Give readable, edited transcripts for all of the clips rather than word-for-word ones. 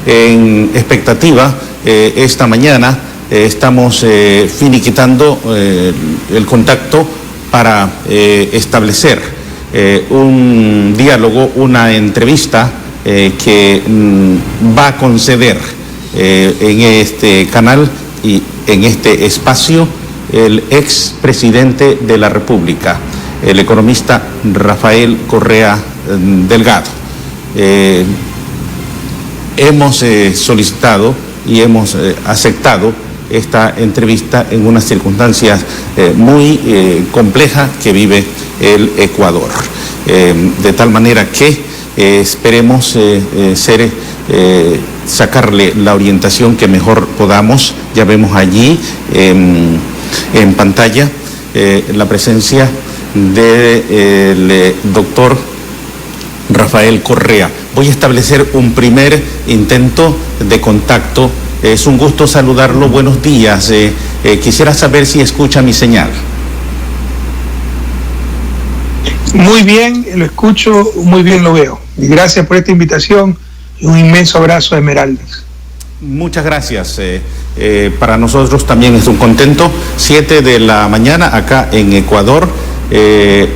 en expectativa. Esta mañana estamos finiquitando el contacto para establecer un diálogo, una entrevista que va a conceder en este canal y en este espacio el expresidente de la República, el economista Rafael Correa Delgado. Hemos solicitado y hemos aceptado esta entrevista en unas circunstancias muy complejas que vive el Ecuador. De tal manera que esperemos sacarle la orientación que mejor podamos. Ya vemos allí en pantalla la presencia del doctor Rafael Correa. Voy a establecer un primer intento de contacto. Es un gusto saludarlo. Buenos días. Quisiera saber si escucha mi señal. Muy bien, lo escucho, muy bien lo veo. Y gracias por esta invitación y un inmenso abrazo a Esmeraldas. Muchas gracias. Para nosotros también es un contento. 7 de la mañana acá en Ecuador.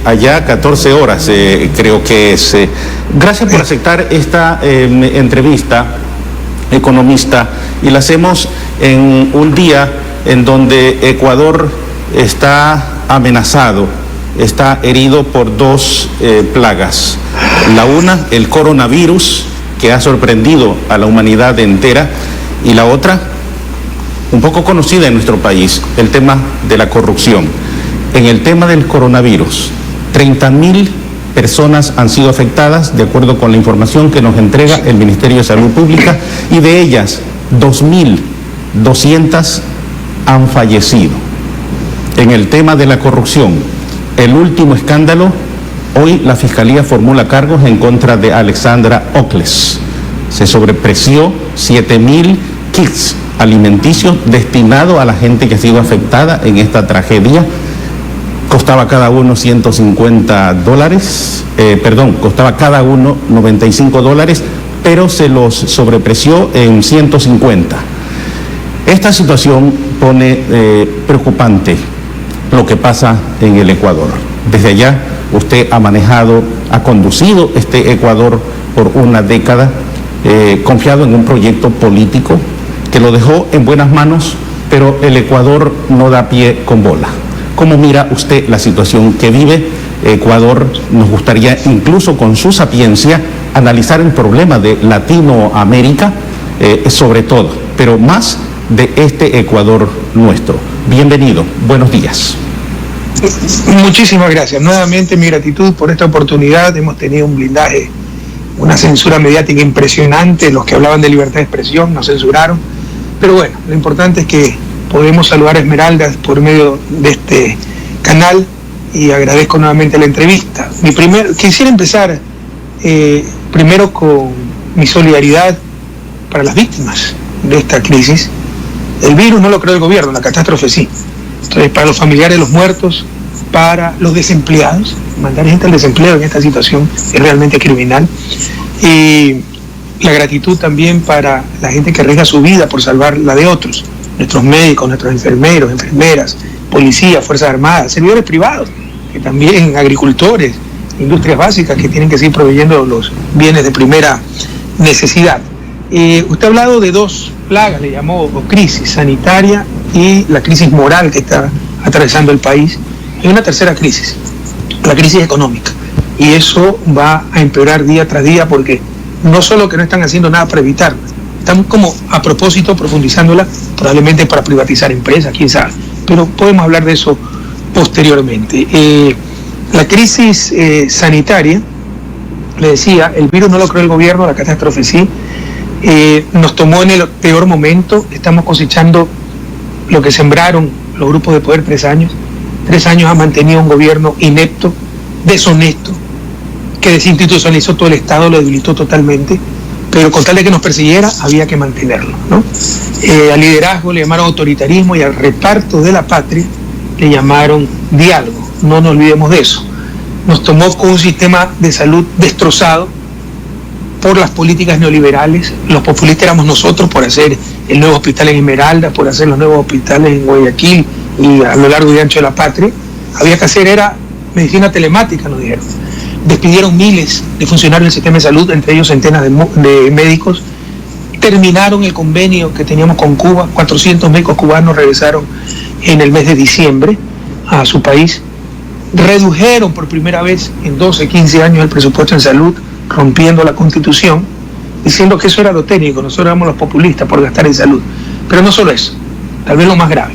Allá 14 horas creo que es. Gracias por aceptar esta entrevista, economista, y la hacemos en un día en donde Ecuador está amenazado, está herido por dos plagas. La una, el coronavirus, que ha sorprendido a la humanidad entera, y la otra, un poco conocida en nuestro país, el tema de la corrupción. En el tema del coronavirus, 30.000 personas han sido afectadas, de acuerdo con la información que nos entrega el Ministerio de Salud Pública, y de ellas 2.200 han fallecido. En el tema de la corrupción, el último escándalo, hoy la Fiscalía formula cargos en contra de Alexandra Ocles. Se sobrepreció 7.000 kits alimenticios destinados a la gente que ha sido afectada en esta tragedia. Costaba cada uno costaba cada uno $95, pero se los sobrepreció en 150. Esta situación pone preocupante lo que pasa en el Ecuador. Desde allá usted ha conducido este Ecuador por una década, confiado en un proyecto político que lo dejó en buenas manos, pero el Ecuador no da pie con bola. ¿Cómo mira usted la situación que vive Ecuador? Nos gustaría, incluso con su sapiencia, analizar el problema de Latinoamérica, sobre todo, pero más de este Ecuador nuestro. Bienvenido, buenos días. Muchísimas gracias. Nuevamente mi gratitud por esta oportunidad. Hemos tenido un blindaje, una censura mediática impresionante. Los que hablaban de libertad de expresión nos censuraron. Pero bueno, lo importante es que podemos saludar a Esmeraldas por medio de este canal y agradezco nuevamente la entrevista. Quisiera empezar primero con mi solidaridad para las víctimas de esta crisis. El virus no lo creó el gobierno, la catástrofe sí. Entonces, para los familiares de los muertos, para los desempleados, mandar gente al desempleo en esta situación es realmente criminal. Y la gratitud también para la gente que arriesga su vida por salvar la de otros. Nuestros médicos, nuestros enfermeros, enfermeras, policías, fuerzas armadas, servidores privados, que también agricultores, industrias básicas que tienen que seguir proveyendo los bienes de primera necesidad. Usted ha hablado de dos plagas, le llamó crisis sanitaria y la crisis moral que está atravesando el país. Y una tercera crisis, la crisis económica. Y eso va a empeorar día tras día porque no solo que no están haciendo nada para evitarla, están como a propósito profundizándola, probablemente para privatizar empresas, quién sabe. Pero podemos hablar de eso posteriormente. La crisis sanitaria, le decía, el virus no lo creó el gobierno, la catástrofe sí. Nos tomó en el peor momento, estamos cosechando lo que sembraron los grupos de poder 3 años. 3 años ha mantenido un gobierno inepto, deshonesto, que desinstitucionalizó todo el Estado, lo debilitó totalmente, pero con tal de que nos persiguiera había que mantenerlo, ¿no? Al liderazgo le llamaron autoritarismo y al reparto de la patria le llamaron diálogo. No nos olvidemos de eso. Nos tomó con un sistema de salud destrozado, por las políticas neoliberales. Los populistas éramos nosotros por hacer el nuevo hospital en Esmeralda, por hacer los nuevos hospitales en Guayaquil y a lo largo y ancho de la patria. Había que hacer, era medicina telemática, nos dijeron. Despidieron miles de funcionarios del sistema de salud, entre ellos centenas de médicos. Terminaron el convenio que teníamos con Cuba, 400 médicos cubanos regresaron en el mes de diciembre a su país. Redujeron por primera vez en 12, 15 años el presupuesto en salud, rompiendo la Constitución, diciendo que eso era lo técnico, nosotros éramos los populistas por gastar en salud. Pero no solo eso, tal vez lo más grave.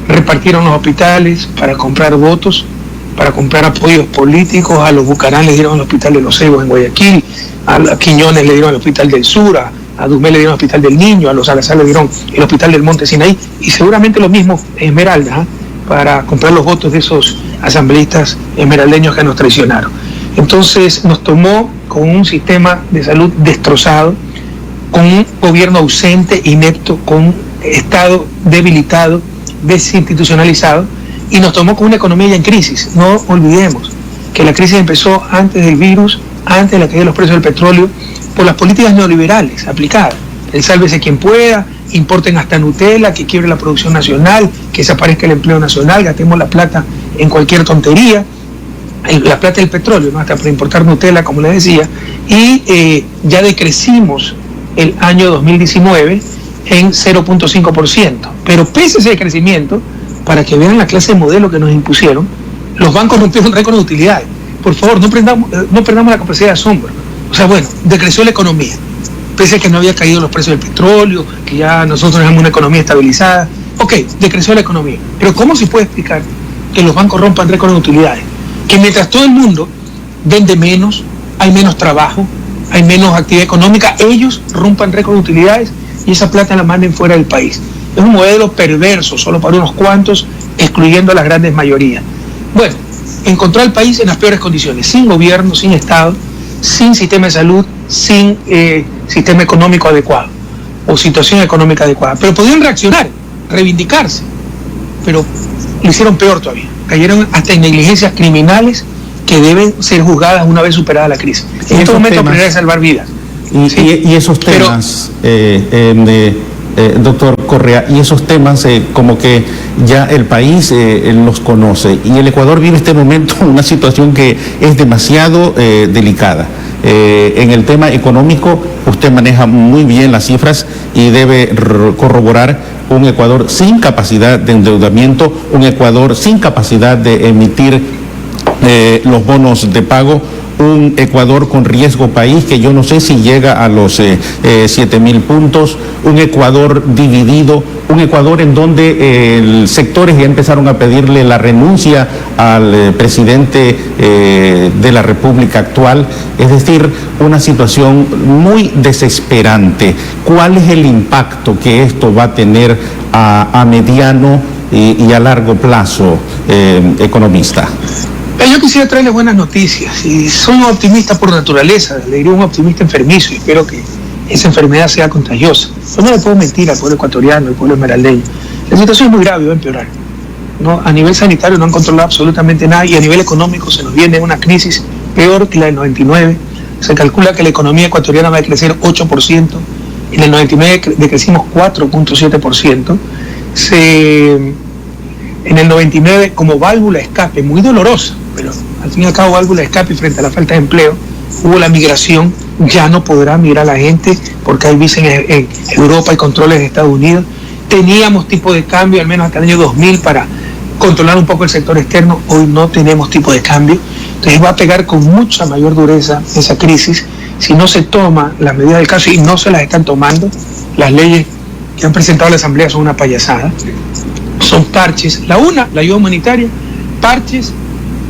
Repartieron los hospitales para comprar votos, para comprar apoyos políticos. A los Bucarán le dieron el hospital de los Cebos en Guayaquil, a Quiñones le dieron el hospital del Sur, a Dumé le dieron el hospital del Niño, a los Salazar le dieron el hospital del Monte Sinaí, y seguramente lo mismo Esmeralda, para comprar los votos de esos asambleístas esmeraldeños que nos traicionaron. Entonces nos tomó con un sistema de salud destrozado, con un gobierno ausente, inepto, con un Estado debilitado, desinstitucionalizado, y nos tomó con una economía ya en crisis. No olvidemos que la crisis empezó antes del virus, antes de la caída de los precios del petróleo, por las políticas neoliberales aplicadas. El sálvese quien pueda, importen hasta Nutella, que quiebre la producción nacional, que desaparezca el empleo nacional, gastemos la plata en cualquier tontería, la plata del petróleo, ¿no? Hasta para importar Nutella, como les decía, y ya decrecimos el año 2019 en 0.5%. Pero pese a ese crecimiento, para que vean la clase de modelo que nos impusieron, los bancos rompieron récord de utilidades. Por favor, no perdamos la capacidad de asombro. O sea, bueno, decreció la economía, pese a que no había caído los precios del petróleo, que ya nosotros tenemos una economía estabilizada. Ok, decreció la economía. Pero ¿cómo se puede explicar que los bancos rompan récord de utilidades? Que mientras todo el mundo vende menos, hay menos trabajo, hay menos actividad económica, ellos rompan récord de utilidades y esa plata la manden fuera del país. Es un modelo perverso, solo para unos cuantos, excluyendo a las grandes mayorías. Bueno, encontró al país en las peores condiciones, sin gobierno, sin Estado, sin sistema de salud, sin sistema económico adecuado o situación económica adecuada. Pero podían reaccionar, reivindicarse, pero lo hicieron peor todavía. Cayeron hasta en negligencias criminales que deben ser juzgadas una vez superada la crisis. En este momento la prioridad es salvar vidas. Y esos temas, doctor Correa, y esos temas como que ya el país los conoce, y el Ecuador vive este momento una situación que es demasiado delicada. En el tema económico usted maneja muy bien las cifras y debe corroborar un Ecuador sin capacidad de endeudamiento, un Ecuador sin capacidad de emitir los bonos de pago, un Ecuador con riesgo país que yo no sé si llega a los 7.000 puntos, un Ecuador dividido, un Ecuador en donde sectores ya empezaron a pedirle la renuncia al presidente de la República actual, es decir, una situación muy desesperante. ¿Cuál es el impacto que esto va a tener a mediano y a largo plazo, economista? Yo quisiera traerles buenas noticias, y soy un optimista por naturaleza, le diría un optimista enfermizo, y espero que esa enfermedad sea contagiosa. Yo no le puedo mentir al pueblo ecuatoriano, al pueblo esmeraldeño. La situación es muy grave y va a empeorar. ¿No? A nivel sanitario no han controlado absolutamente nada, y a nivel económico se nos viene una crisis peor que la del 99. Se calcula que la economía ecuatoriana va a crecer 8%, en el 99 decrecimos 4.7%. En el 99, como válvula de escape, muy dolorosa, pero al fin y al cabo válvula de escape frente a la falta de empleo, hubo la migración. Ya no podrá migrar la gente porque hay visas en Europa y controles de Estados Unidos. Teníamos tipo de cambio, al menos hasta el año 2000, para controlar un poco el sector externo. Hoy no tenemos tipo de cambio. Entonces va a pegar con mucha mayor dureza esa crisis si no se toma las medidas del caso, y no se las están tomando. Las leyes que han presentado la Asamblea son una payasada. Son parches. La ayuda humanitaria, parches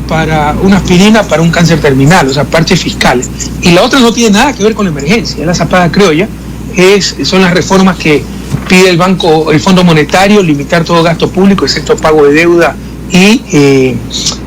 para una aspirina para un cáncer terminal, o sea, parches fiscales. Y la otra no tiene nada que ver con la emergencia, es la zapada criolla, son las reformas que pide el Fondo Monetario, limitar todo gasto público, excepto pago de deuda y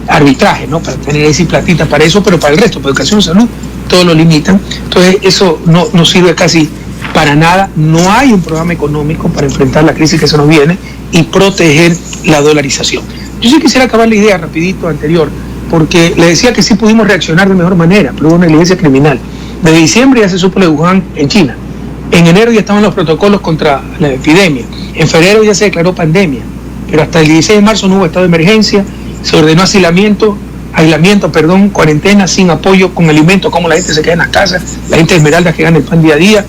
arbitraje, ¿no? Para tener ahí sí platita para eso, pero para el resto, para educación, salud, todo lo limitan. Entonces eso no sirve casi para nada. No hay un programa económico para enfrentar la crisis que se nos viene y proteger la dolarización. Yo sí quisiera acabar la idea rapidito anterior, porque le decía que sí pudimos reaccionar de mejor manera, pero hubo una negligencia criminal. Desde diciembre ya se supo de Wuhan en China. En enero ya estaban los protocolos contra la epidemia. En febrero ya se declaró pandemia. Pero hasta el 16 de marzo no hubo estado de emergencia. Se ordenó aislamiento, cuarentena sin apoyo con alimentos, como la gente se queda en las casas, la gente de Esmeraldas que gana el pan día a día.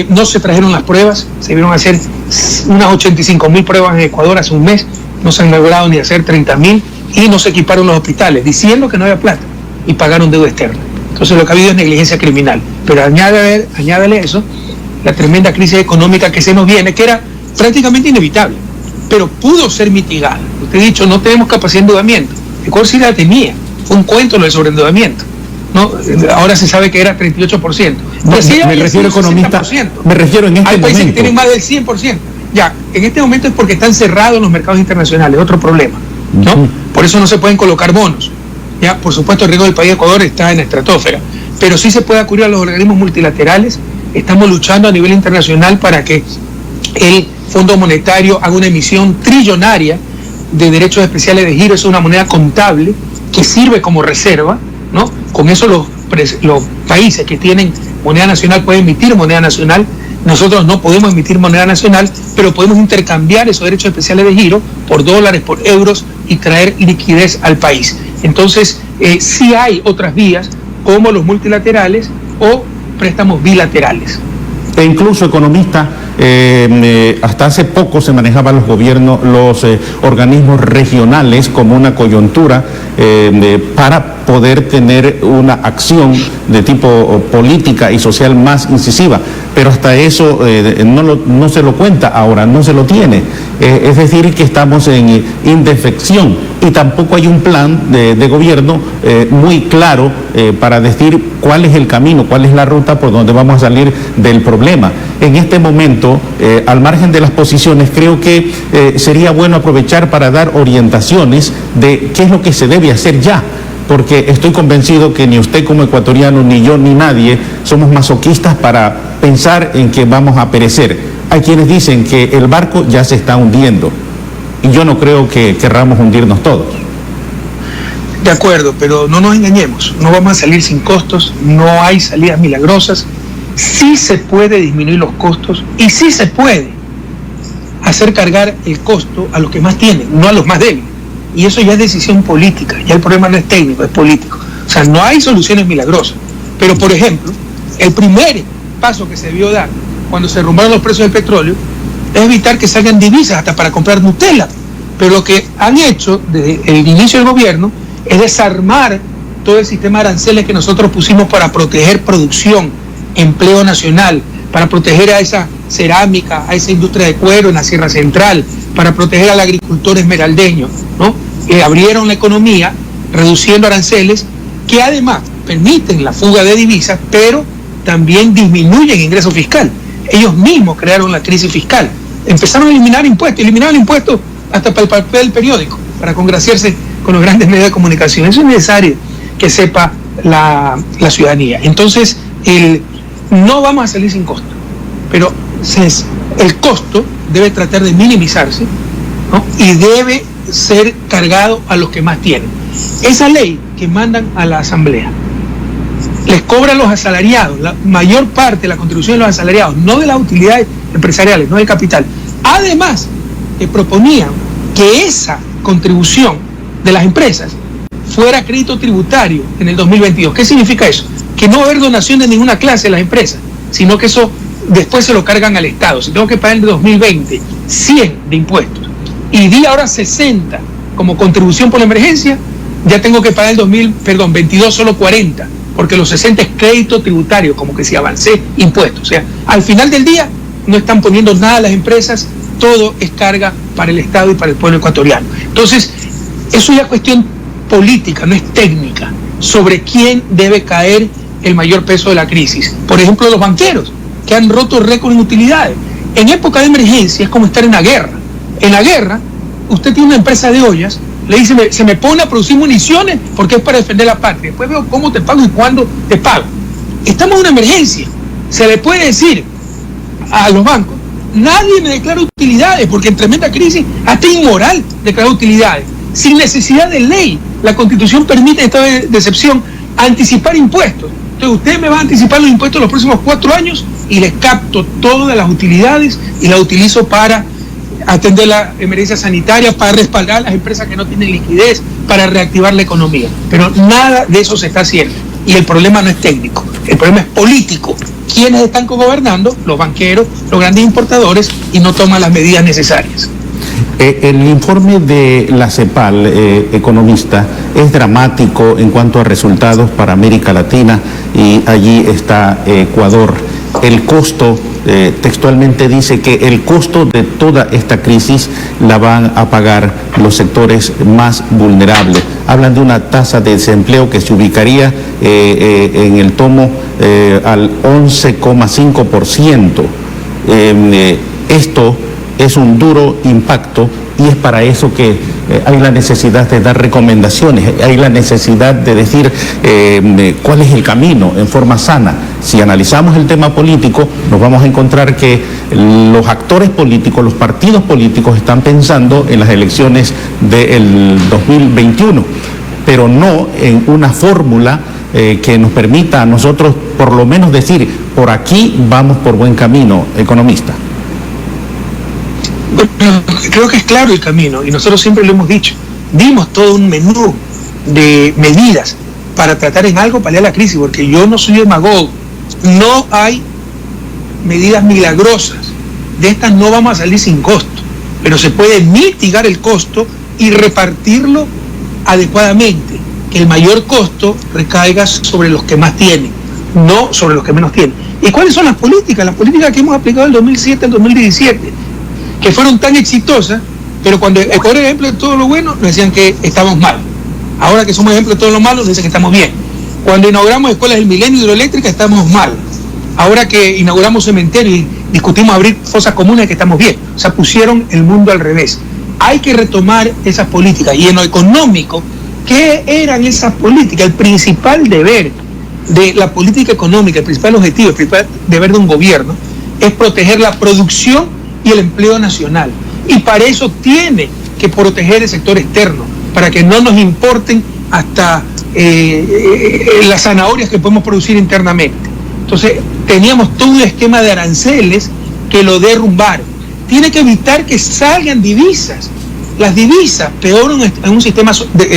No se trajeron las pruebas, se vieron a hacer unas 85.000 pruebas en Ecuador hace un mes, no se han logrado ni hacer 30.000 y no se equiparon los hospitales, diciendo que no había plata y pagaron deuda externa. Entonces lo que ha habido es negligencia criminal. Pero añádale eso, la tremenda crisis económica que se nos viene, que era prácticamente inevitable, pero pudo ser mitigada. Usted ha dicho, no tenemos capacidad de endeudamiento. Ecuador sí la tenía, fue un cuento lo del sobreendeudamiento, ¿no? Ahora se sabe que era 38%. Me refiero, economista, me refiero en este momento. Hay países que tienen más del 100%. Ya, en este momento es porque están cerrados los mercados internacionales, otro problema, ¿no? Por eso no se pueden colocar bonos. Ya, por supuesto, el riesgo del país de Ecuador está en la estratosfera, pero sí se puede acudir a los organismos multilaterales. Estamos luchando a nivel internacional para que el Fondo Monetario haga una emisión trillonaria de derechos especiales de giro. Es una moneda contable que sirve como reserva, ¿no? Con eso los países que tienen moneda nacional pueden emitir moneda nacional. Nosotros no podemos emitir moneda nacional, pero podemos intercambiar esos derechos especiales de giro por dólares, por euros y traer liquidez al país. Entonces, sí hay otras vías como los multilaterales o préstamos bilaterales. E incluso, economista, hasta hace poco se manejaban los gobiernos, los organismos regionales como una coyuntura para poder tener una acción de tipo política y social más incisiva, pero hasta eso no se lo cuenta ahora, no se lo tiene. Es decir, que estamos en indefección y tampoco hay un plan de gobierno muy claro para decir cuál es el camino, cuál es la ruta por donde vamos a salir del problema. En este momento, al margen de las posiciones, creo que sería bueno aprovechar para dar orientaciones de qué es lo que se debe hacer ya, porque estoy convencido que ni usted como ecuatoriano, ni yo, ni nadie somos masoquistas para pensar en que vamos a perecer. Hay quienes dicen que el barco ya se está hundiendo y yo no creo que querramos hundirnos todos. De acuerdo, pero no nos engañemos, no vamos a salir sin costos, no hay salidas milagrosas. Sí se puede disminuir los costos y sí se puede hacer cargar el costo a los que más tienen, no a los más débiles. Y eso ya es decisión política, ya el problema no es técnico, es político. O sea, no hay soluciones milagrosas. Pero, por ejemplo, el primer paso que se debió dar cuando se derrumbaron los precios del petróleo es evitar que salgan divisas hasta para comprar Nutella. Pero lo que han hecho desde el inicio del gobierno es desarmar todo el sistema de aranceles que nosotros pusimos para proteger producción, empleo nacional, para proteger a esa cerámica, a esa industria de cuero en la Sierra Central, para proteger al agricultor esmeraldeño, ¿no? Abrieron la economía, reduciendo aranceles, que además permiten la fuga de divisas, pero también disminuyen ingreso fiscal. Ellos mismos crearon la crisis fiscal. Empezaron a eliminar impuestos hasta para el papel del periódico, para congraciarse con los grandes medios de comunicación. Eso es necesario que sepa la ciudadanía. Entonces, no vamos a salir sin costo, pero el costo debe tratar de minimizarse, ¿no? Y debe ser cargado a los que más tienen. Esa ley que mandan a la Asamblea les cobra a los asalariados, la mayor parte de la contribución de los asalariados, no de las utilidades empresariales, no del capital. Además, proponían que esa contribución de las empresas fuera crédito tributario en el 2022. ¿Qué significa eso? Que no va a haber donación de ninguna clase de las empresas, sino que eso después se lo cargan al Estado. Si tengo que pagar en el 2020 100 de impuestos y di ahora 60 como contribución por la emergencia, ya tengo que pagar el 2022 solo 40, porque los 60 es crédito tributario, como que si avancé impuestos. O sea, al final del día no están poniendo nada a las empresas, todo es carga para el Estado y para el pueblo ecuatoriano. Entonces, eso ya es cuestión política, no es técnica, sobre quién debe caer el mayor peso de la crisis. Por ejemplo, los banqueros, que han roto récord en utilidades. En época de emergencia es como estar en la guerra. En la guerra, usted tiene una empresa de ollas, le dice, se me pone a producir municiones porque es para defender la patria. Después veo cómo te pago y cuándo te pago. Estamos en una emergencia. Se le puede decir a los bancos, nadie me declara utilidades, porque en tremenda crisis hasta inmoral declarar utilidades. Sin necesidad de ley, la Constitución permite en estado de excepción anticipar impuestos. Entonces ustedes me van a anticipar los impuestos los próximos 4 años y les capto todas las utilidades y las utilizo para atender la emergencia sanitaria, para respaldar a las empresas que no tienen liquidez, para reactivar la economía. Pero nada de eso se está haciendo. Y el problema no es técnico, el problema es político. ¿Quiénes están gobernando? Los banqueros, los grandes importadores, y no toman las medidas necesarias. El informe de la CEPAL, economista, es dramático en cuanto a resultados para América Latina, y allí está Ecuador. El costo, textualmente dice que el costo de toda esta crisis la van a pagar los sectores más vulnerables. Hablan de una tasa de desempleo que se ubicaría en el tomo al 11,5%. Esto es un duro impacto, y es para eso que hay la necesidad de dar recomendaciones, hay la necesidad de decir cuál es el camino en forma sana. Si analizamos el tema político, nos vamos a encontrar que los actores políticos, los partidos políticos están pensando en las elecciones del 2021, pero no en una fórmula que nos permita a nosotros por lo menos decir, por aquí vamos por buen camino, economista. Bueno, creo que es claro el camino, y nosotros siempre lo hemos dicho. Dimos todo un menú de medidas para tratar en algo paliar la crisis, porque yo no soy demagogo. No hay medidas milagrosas. De estas no vamos a salir sin costo, pero se puede mitigar el costo y repartirlo adecuadamente, que el mayor costo recaiga sobre los que más tienen, no sobre los que menos tienen. ¿Y cuáles son las políticas? Las políticas que hemos aplicado del 2007 al 2017, que fueron tan exitosas, pero cuando Ecuador era ejemplo de todo lo bueno, nos decían que estamos mal. Ahora que somos ejemplo de todo lo malo, nos dicen que estamos bien. Cuando inauguramos escuelas del milenio hidroeléctricas, estamos mal. Ahora que inauguramos cementerios y discutimos abrir fosas comunes, que estamos bien. O sea, pusieron el mundo al revés. Hay que retomar esas políticas. Y en lo económico, ¿qué eran esas políticas? El principal deber de la política económica, el principal objetivo, el principal deber de un gobierno, es proteger la producción y el empleo nacional. Y para eso tiene que proteger el sector externo, para que no nos importen hasta las zanahorias que podemos producir internamente. Entonces, teníamos todo un esquema de aranceles que lo derrumbaron. Tiene que evitar que salgan divisas. Las divisas, peor en un sistema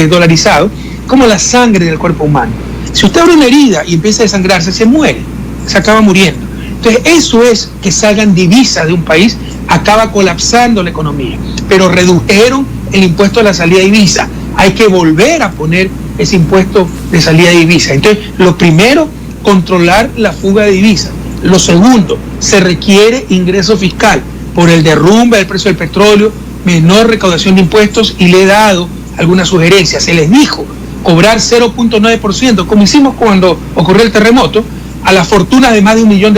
dolarizado, como la sangre del cuerpo humano. Si usted abre una herida y empieza a desangrarse, se muere, se acaba muriendo. Entonces, eso es que salgan divisas de un país, acaba colapsando la economía. Pero redujeron el impuesto a la salida de divisa. Hay que volver a poner ese impuesto de salida de divisa. Entonces, lo primero, controlar la fuga de divisas. Lo segundo, se requiere ingreso fiscal por el derrumbe del precio del petróleo, menor recaudación de impuestos, y le he dado algunas sugerencias. Se les dijo cobrar 0.9%, como hicimos cuando ocurrió el terremoto, a las fortunas de más de $1 millón.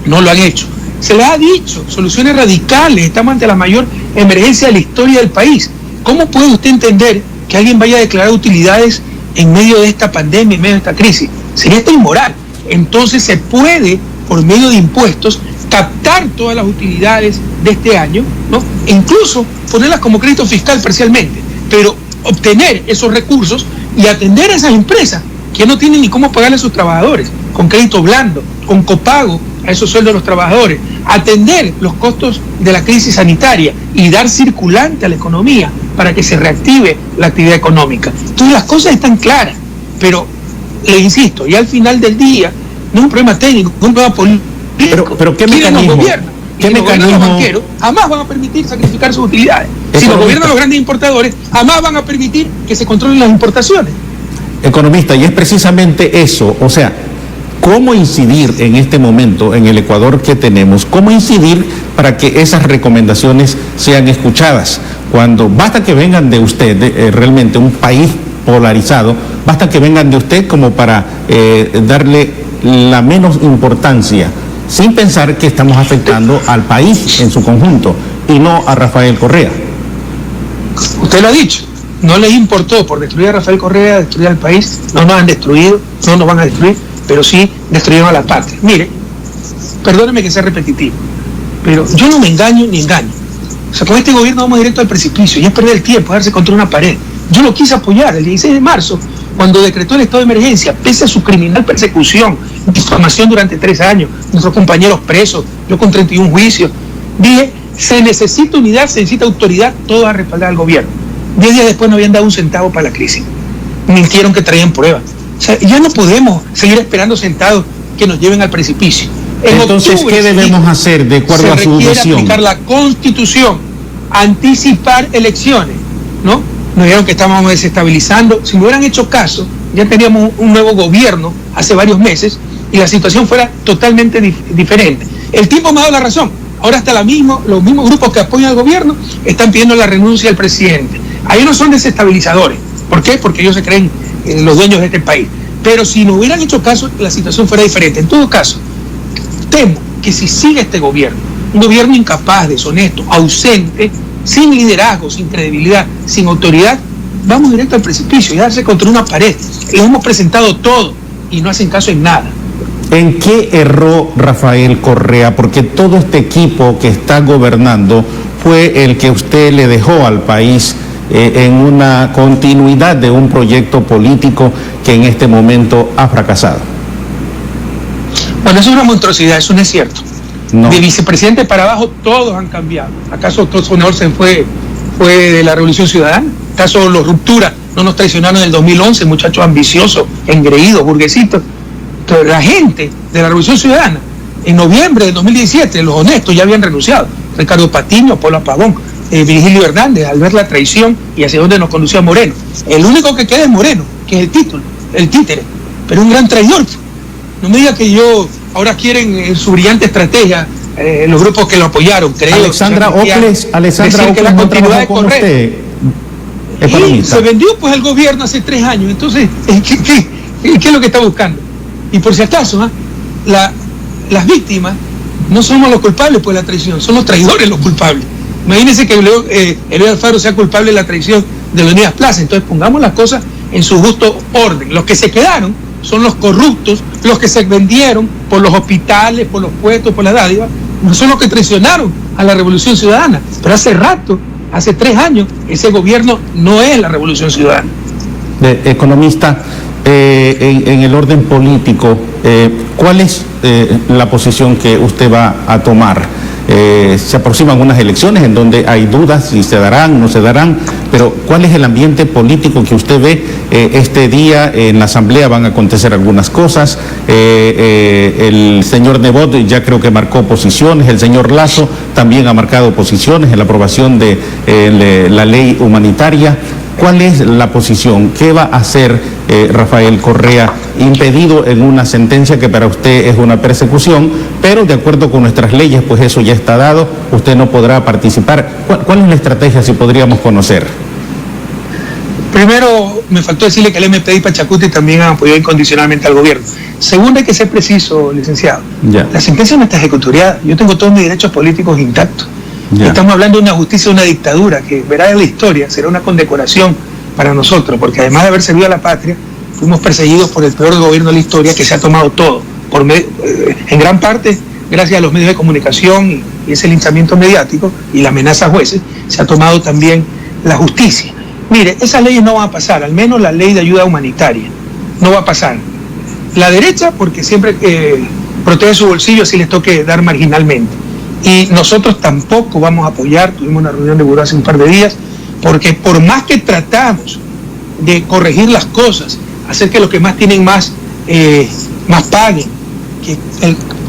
No lo han hecho. Se les ha dicho soluciones radicales. Estamos ante la mayor emergencia de la historia del país. ¿Cómo puede usted entender que alguien vaya a declarar utilidades en medio de esta pandemia, en medio de esta crisis? Sería esto inmoral. Entonces se puede, por medio de impuestos, captar todas las utilidades de este año, ¿no? E incluso ponerlas como crédito fiscal parcialmente, pero obtener esos recursos y atender a esas empresas que no tienen ni cómo pagarle a sus trabajadores, con crédito blando, con copago a esos sueldos de los trabajadores, atender los costos de la crisis sanitaria y dar circulante a la economía para que se reactive la actividad económica. Entonces las cosas están claras, pero le insisto, y al final del día no es un problema técnico, es un problema político. Pero ¿qué mecanismo? Los banqueros jamás van a permitir sacrificar sus utilidades. Si los gobiernos los grandes importadores jamás van a permitir que se controlen las importaciones. Economista, y es precisamente eso, o sea, ¿cómo incidir en este momento en el Ecuador que tenemos? ¿Cómo incidir para que esas recomendaciones sean escuchadas? Cuando basta que vengan de usted, realmente un país polarizado, basta que vengan de usted como para darle la menos importancia, sin pensar que estamos afectando al país en su conjunto y no a Rafael Correa. Usted lo ha dicho, no les importó por destruir a Rafael Correa, destruir al país. No nos han destruido, no nos van a destruir, pero sí destruyeron a la patria. Mire, perdóneme que sea repetitivo, pero yo no me engaño ni engaño. O sea, con este gobierno vamos directo al precipicio y es perder el tiempo, darse contra una pared. Yo lo quise apoyar el 16 de marzo, cuando decretó el estado de emergencia, pese a su criminal persecución, difamación durante 3 años, nuestros compañeros presos, yo con 31 juicios, dije, se necesita unidad, se necesita autoridad, todos a respaldar al gobierno. 10 días después no habían dado un centavo para la crisis. Mintieron que traían pruebas. O sea, ya no podemos seguir esperando sentados que nos lleven al precipicio. Entonces, octubre, ¿qué debemos hacer de acuerdo a su visión? Se requiere aplicar la Constitución, anticipar elecciones, ¿no? Nos dijeron que estábamos desestabilizando. Si me hubieran hecho caso, ya teníamos un nuevo gobierno hace varios meses y la situación fuera totalmente diferente. El tiempo me ha dado la razón. Ahora hasta los mismos grupos que apoyan al gobierno están pidiendo la renuncia del presidente. Ahí no son desestabilizadores. ¿Por qué? Porque ellos se creen los dueños de este país. Pero si no hubieran hecho caso, la situación fuera diferente. En todo caso, temo que si sigue este gobierno, un gobierno incapaz, deshonesto, ausente, sin liderazgo, sin credibilidad, sin autoridad, vamos directo al precipicio y darse contra una pared. Les hemos presentado todo y no hacen caso en nada. ¿En qué erró Rafael Correa? Porque todo este equipo que está gobernando fue el que usted le dejó al país en una continuidad de un proyecto político que en este momento ha fracasado. Bueno, eso es una monstruosidad, eso no es cierto. No. De vicepresidente para abajo todos han cambiado. ¿Acaso Thomson Olsen fue de la Revolución Ciudadana? ¿Acaso los Ruptura no nos traicionaron en el 2011, muchachos ambiciosos, engreídos, burguesitos? Entonces, la gente de la Revolución Ciudadana, en noviembre de 2017, los honestos ya habían renunciado. Ricardo Patiño, Polo Apagón, Virgilio Hernández, al ver la traición y hacia dónde nos conducía Moreno. El único que queda es Moreno, que es el títere, pero un gran traidor. No me diga que ahora quieren en su brillante estrategia, los grupos que lo apoyaron, creo. Alexandra Ocles que la continuidad de Correa. Y se vendió pues el gobierno hace 3 años, entonces, ¿qué es lo que está buscando? Y por si acaso, las víctimas no somos los culpables por la traición, son los traidores los culpables. Imagínense que Eloy Alfaro sea culpable de la traición de Leonidas Plaza. Entonces pongamos las cosas en su justo orden. Los que se quedaron son los corruptos, los que se vendieron por los hospitales, por los puestos, por las dádivas, no son los que traicionaron a la Revolución Ciudadana. Pero hace rato, hace 3 años, ese gobierno no es la Revolución Ciudadana. Economista, en el orden político, ¿cuál es la posición que usted va a tomar? Se aproximan unas elecciones en donde hay dudas si se darán, no se darán, pero ¿cuál es el ambiente político que usted ve este día? En la Asamblea van a acontecer algunas cosas, el señor Nebot ya creo que marcó posiciones, el señor Lasso también ha marcado posiciones en la aprobación de la ley humanitaria. ¿Cuál es la posición? ¿Qué va a hacer Rafael Correa, impedido en una sentencia que para usted es una persecución, pero de acuerdo con nuestras leyes, pues eso ya está dado, usted no podrá participar? ¿Cuál es la estrategia, si podríamos conocer? Primero, me faltó decirle que el MPD y Pachacuti también han apoyado incondicionalmente al gobierno. Segundo, hay que ser preciso, licenciado. Ya. La sentencia no está ejecutoriada. Yo tengo todos mis derechos políticos intactos. Ya. Estamos hablando de una justicia, una dictadura, que verá en la historia, será una condecoración para nosotros, porque además de haber servido a la patria, fuimos perseguidos por el peor gobierno de la historia, que se ha tomado todo, en gran parte gracias a los medios de comunicación y ese linchamiento mediático y la amenaza a jueces, se ha tomado también la justicia. Mire, esas leyes no van a pasar, al menos la ley de ayuda humanitaria, no va a pasar. La derecha, porque siempre protege su bolsillo, así les toque dar marginalmente. Y nosotros tampoco vamos a apoyar, tuvimos una reunión de buró hace un par de días, porque por más que tratamos de corregir las cosas, hacer que los que más tienen más paguen, que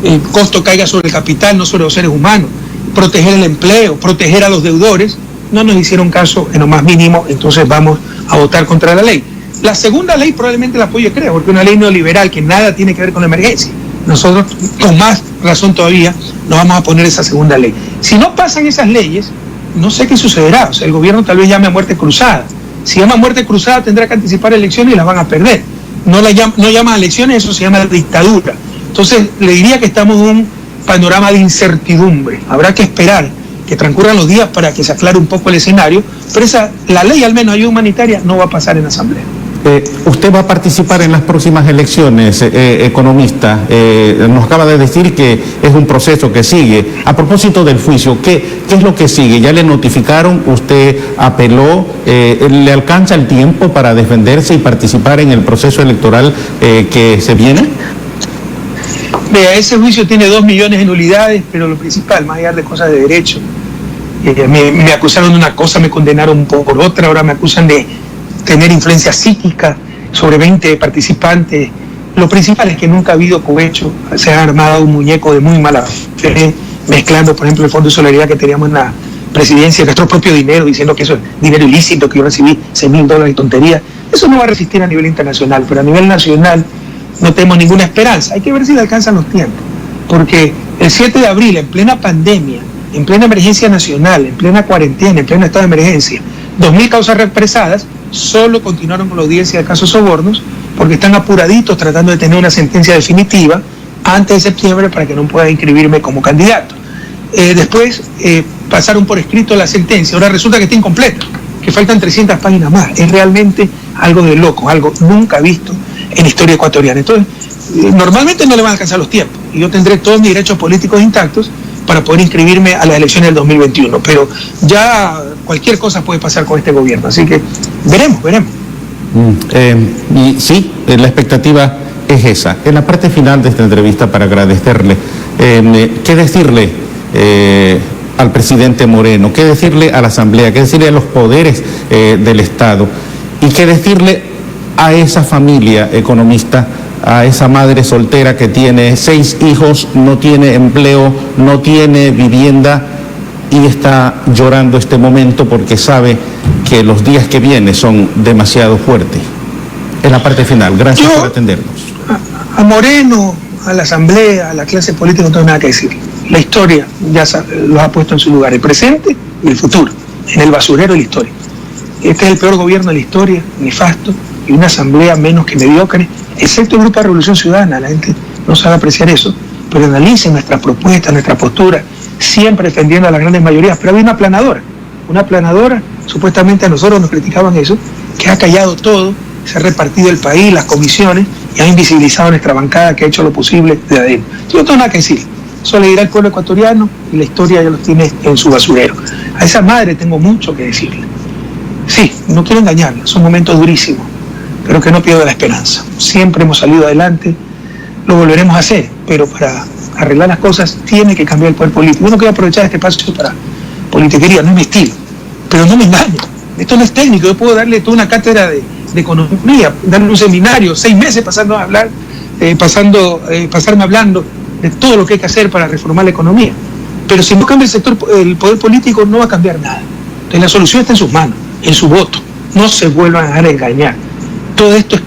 el costo caiga sobre el capital, no sobre los seres humanos, proteger el empleo, proteger a los deudores, no nos hicieron caso en lo más mínimo, entonces vamos a votar contra la ley. La segunda ley probablemente la apoye, creo, porque es una ley neoliberal que nada tiene que ver con la emergencia. Nosotros, con más razón todavía, nos vamos a poner esa segunda ley. Si no pasan esas leyes, no sé qué sucederá. O sea, el gobierno tal vez llame a muerte cruzada. Si llama a muerte cruzada, tendrá que anticipar elecciones y las van a perder. No llaman a elecciones, eso se llama dictadura. Entonces, le diría que estamos en un panorama de incertidumbre. Habrá que esperar que transcurran los días para que se aclare un poco el escenario, pero la ley, al menos ayuda humanitaria, no va a pasar en la Asamblea. Usted va a participar en las próximas elecciones, economista. Nos acaba de decir que es un proceso que sigue. A propósito del juicio, ¿qué es lo que sigue? ¿Ya le notificaron? ¿Usted apeló? ¿Le alcanza el tiempo para defenderse y participar en el proceso electoral que se viene? Vea, ese juicio tiene 2 millones de nulidades, pero lo principal, más allá de cosas de derecho, me acusaron de una cosa, me condenaron por otra, ahora me acusan de tener influencia psíquica sobre 20 participantes. Lo principal es que nunca ha habido cohecho, se ha armado un muñeco de muy mala fe, mezclando, por ejemplo, el Fondo de Solidaridad que teníamos en la presidencia, nuestro propio dinero, diciendo que eso es dinero ilícito, que yo recibí $6,000 y tonterías. Eso no va a resistir a nivel internacional, pero a nivel nacional no tenemos ninguna esperanza. Hay que ver si le alcanzan los tiempos, porque el 7 de abril, en plena pandemia, en plena emergencia nacional, en plena cuarentena, en pleno estado de emergencia, 2.000 causas represadas, solo continuaron con la audiencia de casos sobornos, porque están apuraditos tratando de tener una sentencia definitiva antes de septiembre para que no pueda inscribirme como candidato. Después pasaron por escrito la sentencia, ahora resulta que está incompleta, que faltan 300 páginas más. Es realmente algo de loco, algo nunca visto en la historia ecuatoriana. Entonces, normalmente no le van a alcanzar los tiempos, y yo tendré todos mis derechos políticos intactos para poder inscribirme a las elecciones del 2021, pero ya cualquier cosa puede pasar con este gobierno, así que veremos. Y sí, la expectativa es esa. En la parte final de esta entrevista, para agradecerle, ¿qué decirle al presidente Moreno? ¿Qué decirle a la Asamblea? ¿Qué decirle a los poderes del Estado? ¿Y qué decirle a esa familia, economista, a esa madre soltera que tiene 6 hijos, no tiene empleo, no tiene vivienda y está llorando este momento porque sabe que los días que vienen son demasiado fuertes? En la parte final, gracias por atendernos. A Moreno, a la Asamblea, a la clase política no tengo nada que decir. La historia ya los ha puesto en su lugar, el presente y el futuro, en el basurero de la historia. Este es el peor gobierno de la historia, nefasto, y una Asamblea menos que mediocre, excepto el Grupo de Revolución Ciudadana. La gente no sabe apreciar eso, pero analicen nuestras propuestas, nuestra postura, siempre defendiendo a las grandes mayorías. Pero había una aplanadora, supuestamente a nosotros nos criticaban eso, que ha callado todo, se ha repartido el país, las comisiones, y ha invisibilizado a nuestra bancada, que ha hecho lo posible de adentro. Yo no tengo nada que decir, eso le dirá al pueblo ecuatoriano, y la historia ya los tiene en su basurero. A esa madre tengo mucho que decirle. Sí, no quiero engañarla, son momentos durísimos, pero que no pierda la esperanza. Siempre hemos salido adelante, lo volveremos a hacer, pero para arreglar las cosas tiene que cambiar el poder político. Yo no quiero aprovechar este espacio para politiquería, no es mi estilo, pero no me engaño. Esto no es técnico, yo puedo darle toda una cátedra de economía, darle un seminario, 6 meses pasando a hablar, pasarme hablando de todo lo que hay que hacer para reformar la economía. Pero si no cambia el poder político, no va a cambiar nada. Entonces la solución está en sus manos, en su voto. No se vuelvan a dejar engañar. Todo esto es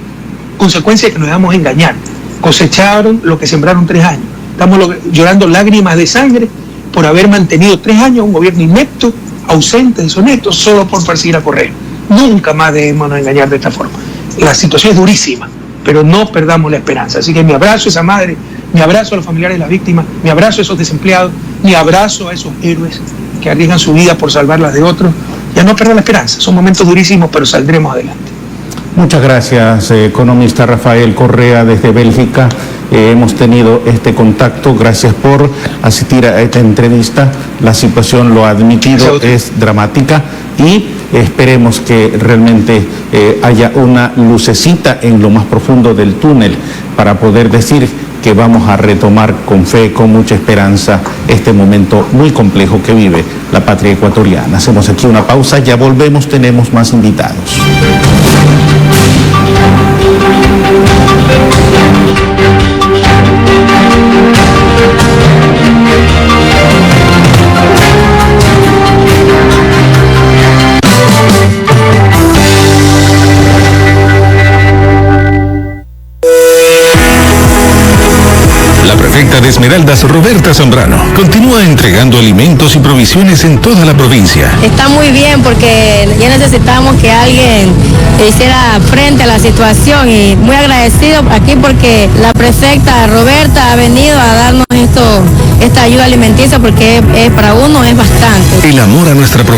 consecuencia de que nos dejamos engañar. Cosecharon lo que sembraron 3 años. Estamos llorando lágrimas de sangre por haber mantenido 3 años un gobierno inepto, ausente, deshonesto, solo por perseguir a Correa. Nunca más dejémonos engañar de esta forma. La situación es durísima, pero no perdamos la esperanza. Así que mi abrazo a esa madre, mi abrazo a los familiares de las víctimas, mi abrazo a esos desempleados, mi abrazo a esos héroes que arriesgan su vida por salvarlas de otros. Ya no perder la esperanza. Son momentos durísimos, pero saldremos adelante. Muchas gracias, economista Rafael Correa desde Bélgica. Hemos tenido este contacto. Gracias por asistir a esta entrevista. La situación, lo ha admitido, es dramática y esperemos que realmente haya una lucecita en lo más profundo del túnel para poder decir que vamos a retomar con fe, con mucha esperanza, este momento muy complejo que vive la patria ecuatoriana. Hacemos aquí una pausa, ya volvemos, tenemos más invitados. La prefecta de Esmeraldas, Roberta Zambrano, continúa entregando alimentos y provisiones en toda la provincia. Está muy bien porque ya necesitamos que alguien hiciera frente a la situación y muy agradecido aquí porque la prefecta Roberta ha venido a darnos esta ayuda alimenticia porque para uno es bastante. El amor a nuestra provincia